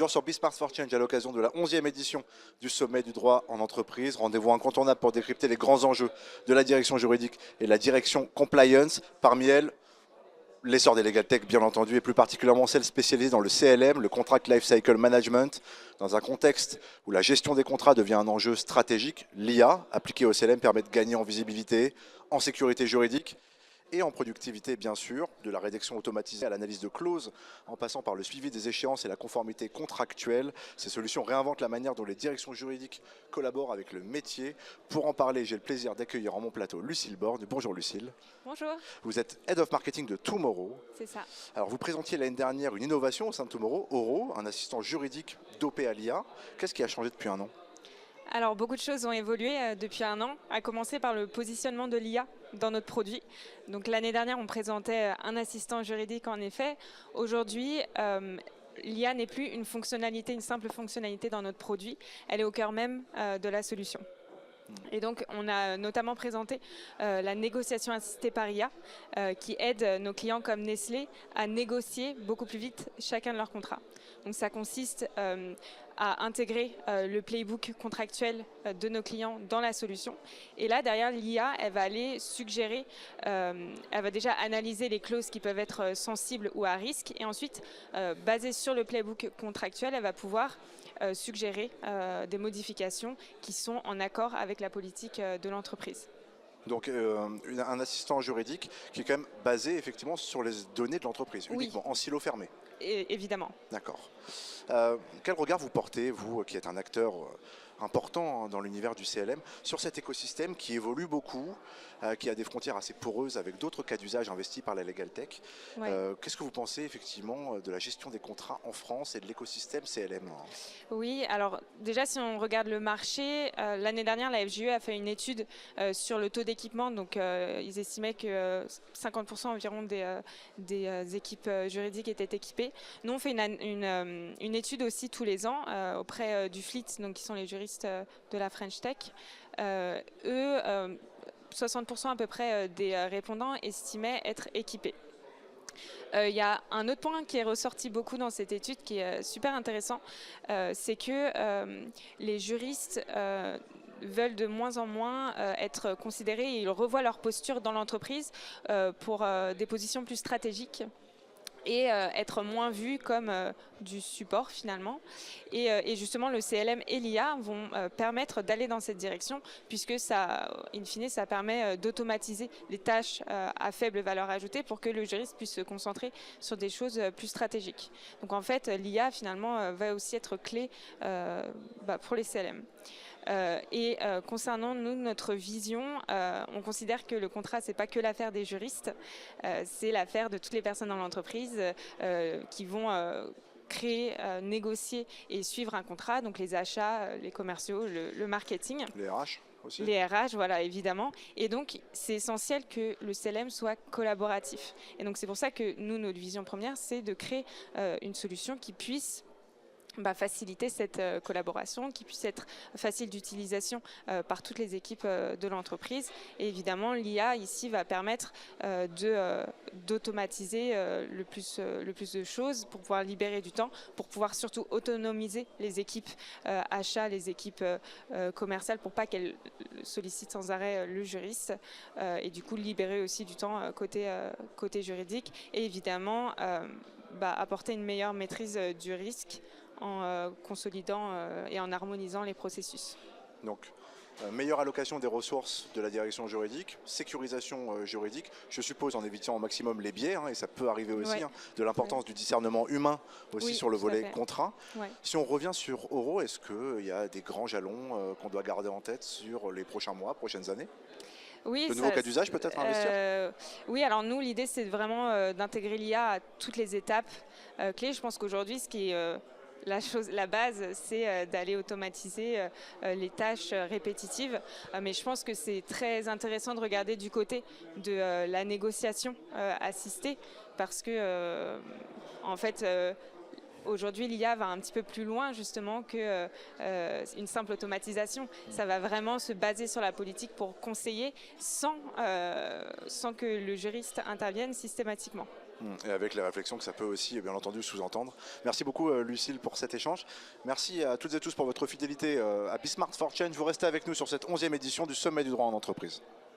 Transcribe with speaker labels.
Speaker 1: jour sur Bismart for Change à l'occasion de la 11e édition du sommet du droit en entreprise. Rendez-vous incontournable pour décrypter les grands enjeux de la direction juridique et de la direction compliance. Parmi elles, l'essor des legal tech, bien entendu, et plus particulièrement celles spécialisées dans le CLM, le Contract Lifecycle Management. Dans un contexte où la gestion des contrats devient un enjeu stratégique, l'IA appliquée au CLM permet de gagner en visibilité, en sécurité juridique et en productivité, bien sûr, de la rédaction automatisée à l'analyse de clauses, en passant par le suivi des échéances et la conformité contractuelle. Ces solutions réinventent la manière dont les directions juridiques collaborent avec le métier. Pour en parler, j'ai le plaisir d'accueillir en mon plateau Lucille Borgne. Bonjour Lucille.
Speaker 2: Bonjour.
Speaker 1: Vous êtes Head of Marketing de Tomorrow.
Speaker 2: C'est ça.
Speaker 1: Alors vous présentiez l'année dernière une innovation au sein de Tomorrow, Oro, un assistant juridique dopé à l'IA. Qu'est-ce qui a changé depuis un an ?
Speaker 2: Alors beaucoup de choses ont évolué depuis un an, à commencer par le positionnement de l'IA dans notre produit. Donc l'année dernière, on présentait un assistant juridique en effet. Aujourd'hui, l'IA n'est plus une fonctionnalité, une simple fonctionnalité dans notre produit. Elle est au cœur même de la solution. Et donc, on a notamment présenté la négociation assistée par IA qui aide nos clients comme Nestlé à négocier beaucoup plus vite chacun de leurs contrats. Donc, ça consiste à intégrer le playbook contractuel de nos clients dans la solution. Et là, derrière l'IA, elle va aller suggérer, elle va déjà analyser les clauses qui peuvent être sensibles ou à risque. Et ensuite, basée sur le playbook contractuel, elle va pouvoir suggérer des modifications qui sont en accord avec la politique de l'entreprise.
Speaker 1: Donc un assistant juridique qui est quand même basé effectivement sur les données de l'entreprise, uniquement en silo fermé.
Speaker 2: Et, évidemment.
Speaker 1: D'accord. Quel regard vous portez, vous qui êtes un acteur important dans l'univers du CLM, sur cet écosystème qui évolue beaucoup, qui a des frontières assez poreuses avec d'autres cas d'usage investis par la Legal Tech. Ouais. Qu'est-ce que vous pensez effectivement de la gestion des contrats en France et de l'écosystème CLM ?
Speaker 2: Oui, alors déjà si on regarde le marché, l'année dernière la FGE a fait une étude sur le taux d'équipement, donc ils estimaient que 50% environ des équipes juridiques étaient équipées. Nous on fait une étude aussi tous les ans auprès du FLIT, donc qui sont les juristes de la French Tech. Eux, 60% à peu près des répondants estimaient être équipés. Il y a un autre point qui est ressorti beaucoup dans cette étude qui est super intéressant, c'est que les juristes veulent de moins en moins être considérés et ils revoient leur posture dans l'entreprise pour des positions plus stratégiques et être moins vu comme du support finalement. Et justement, le CLM et l'IA vont permettre d'aller dans cette direction puisque ça, in fine, ça permet d'automatiser les tâches à faible valeur ajoutée pour que le juriste puisse se concentrer sur des choses plus stratégiques. Donc en fait, l'IA finalement va aussi être clé pour les CLM. Concernant nous, notre vision, on considère que le contrat, c'est pas que l'affaire des juristes, c'est l'affaire de toutes les personnes dans l'entreprise qui vont créer, négocier et suivre un contrat, donc les achats, les commerciaux, le marketing.
Speaker 1: Les RH aussi.
Speaker 2: Les RH, voilà, évidemment. Et donc, c'est essentiel que le CLM soit collaboratif. Et donc, c'est pour ça que nous, notre vision première, c'est de créer une solution qui puisse faciliter cette collaboration, qui puisse être facile d'utilisation par toutes les équipes de l'entreprise. Et évidemment, l'IA ici va permettre d'automatiser le plus de choses pour pouvoir libérer du temps, pour pouvoir surtout autonomiser les équipes achats, les équipes commerciales pour pas qu'elles sollicitent sans arrêt le juriste et du coup libérer aussi du temps côté juridique et évidemment apporter une meilleure maîtrise du risque en consolidant et en harmonisant les processus.
Speaker 1: Donc, meilleure allocation des ressources de la direction juridique, sécurisation juridique, je suppose en évitant au maximum les biais, et ça peut arriver aussi, de l'importance du discernement humain aussi sur le volet contrat. Ouais. Si on revient sur Oro, est-ce qu'il y a des grands jalons qu'on doit garder en tête sur les prochains mois, prochaines années ?
Speaker 2: Oui,
Speaker 1: de nouveaux cas d'usage peut-être à investir ?
Speaker 2: Oui, alors nous, l'idée, c'est vraiment d'intégrer l'IA à toutes les étapes clés. Je pense qu'aujourd'hui, ce qui est la base, c'est d'aller automatiser les tâches répétitives. Mais je pense que c'est très intéressant de regarder du côté de la négociation assistée parce que, en fait, aujourd'hui, l'IA va un petit peu plus loin justement qu'une simple automatisation. Ça va vraiment se baser sur la politique pour conseiller sans que le juriste intervienne systématiquement.
Speaker 1: Et avec les réflexions que ça peut aussi, bien entendu, sous-entendre. Merci beaucoup, Lucille, pour cet échange. Merci à toutes et tous pour votre fidélité à Be Smart for Change. Vous restez avec nous sur cette 11e édition du Sommet du droit en entreprise.